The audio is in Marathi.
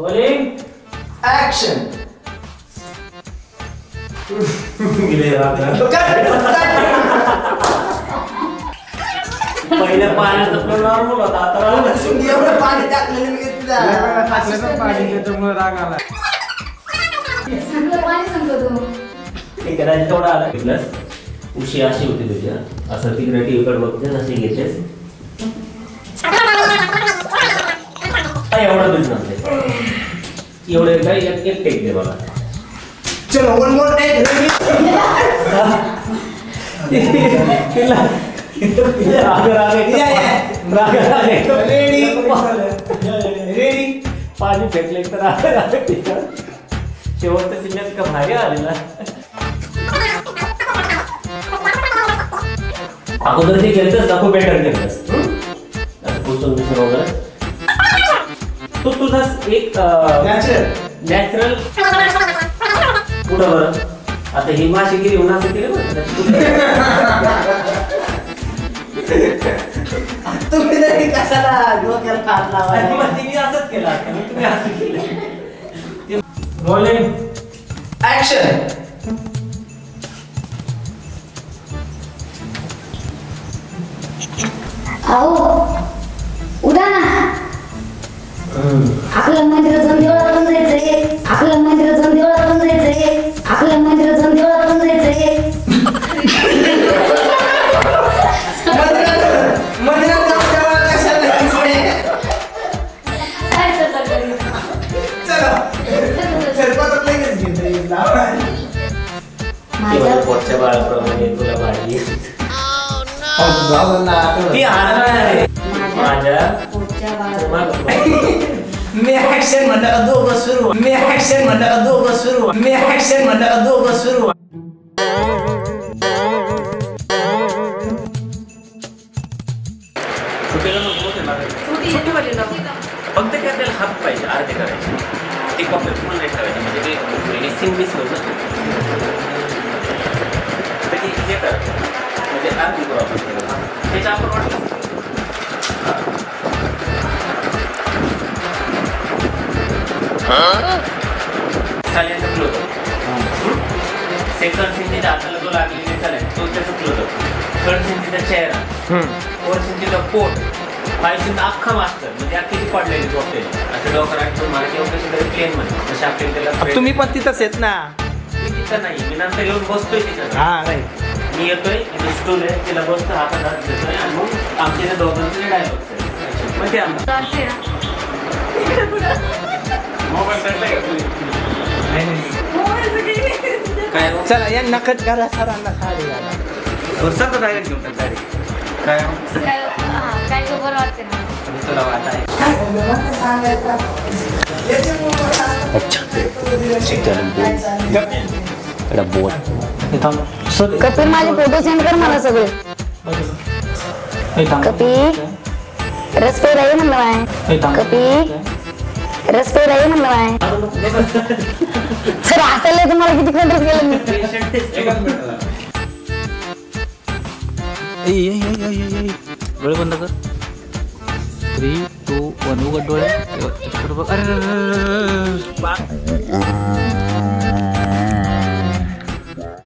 Rolling action. पहिल्या पाण्याचं पण नॉर्मल होता, आता एवढं पाणी टाकलेलं मी पाणी त्याच्यामुळे राग आला. ठीक आहे, तेवढा आला. प्लस उशी अशी होती तुझी, असं तिकडे टीव्हीकडे बघतेस, अशी घेतेस. एवढा बिझनेस आहे, एवढं एकदा एक टेक दे मला. चलो वन मोर टेक. रेडी पाणी फेकले तर शेवटच्या सिनेमात का भारी आलेला. अगोदर जे केलंस ना खूप बेटर केलंस. पुसून वगैरे तू तुझा एक नॅचरल पुढं बरं. आता ही माशिगिरी होणार केलं बरं. तुम्ही तरी कशाला डोक्याला हात लावायला? मी असंच केलं, तुम्ही असं केलं. Rolling action. आओ उडा ना. आपल्या मंदिरात जाऊन देवळात पण जायचंय. आपल्या मंदिरात जाऊन देवळात पण जायचंय. आपल्या मंदिरात जाऊन देवळात पण जायचंय. मंदिरात जाऊन देवळात कशाला जायचंय? चला सरपंच लगेच घेतो. माझ्या पोटच्या बाळाप्रमाणे तुला भाजी ती माझ्या पोटच्या मी ऍक्शन म्हणलं दोघं सुरू. मी ऍक्शन म्हणलं दोघं सुरू. मी ऍक्शन म्हणलं दोघं सुरू. फक्त काय त्याला हात पाहिजे अर्धे करायचे. ते कॉपी फुल नाही ठेवायचे, म्हणजे ते मिसिंग मिस होईल ना. तर हे कर म्हणजे अर्धी करू आपण त्याच्या आपण वाटलं चालेल चुकलो होतो. सेकंड सिंधीच्या हाताला जो लागलेली चालेल तो त्या चुकलो होतो. थर्ड सिंधीचा चेहरा, फोर्थ सिंधीचा पोट, फाईव्ह सिंधी अख्खा मास्टर म्हणजे किती पडलेली झोपलेली असं डोकं राखतो. मला किंवा कशी तरी प्लेन मध्ये जसे आपल्याला त्याला तुम्ही पण तिथंच आहेत ना. मी तिथं नाही, मी नंतर येऊन बसतोय तिथं. मी येतोय, इथे स्टूल आहे, तिला बसतो, हातात हात देतोय आणि मग आमच्या इथे दोघांचे डायलॉग्स आहे. मग ते मोबाईल काढलाय का तुम्ही? काय चला या नकट करा सरांना साडी घाला. सर तर डायरेक्ट घेऊन टाक डायरेक्ट. काय काय बरं वाटते ना. तुला वाटत आहे कपिल माझे फोटो सेंड कर मला सगळे. कपिल रस पे रही म्हणलं आहे. कपिल रस पे रही म्हणलं आहे. सर हसायला तुम्हाला किती कंट्रोल केलं मी. डोळे बंद कर. 3, 2, 1 उघड डोळे. अरे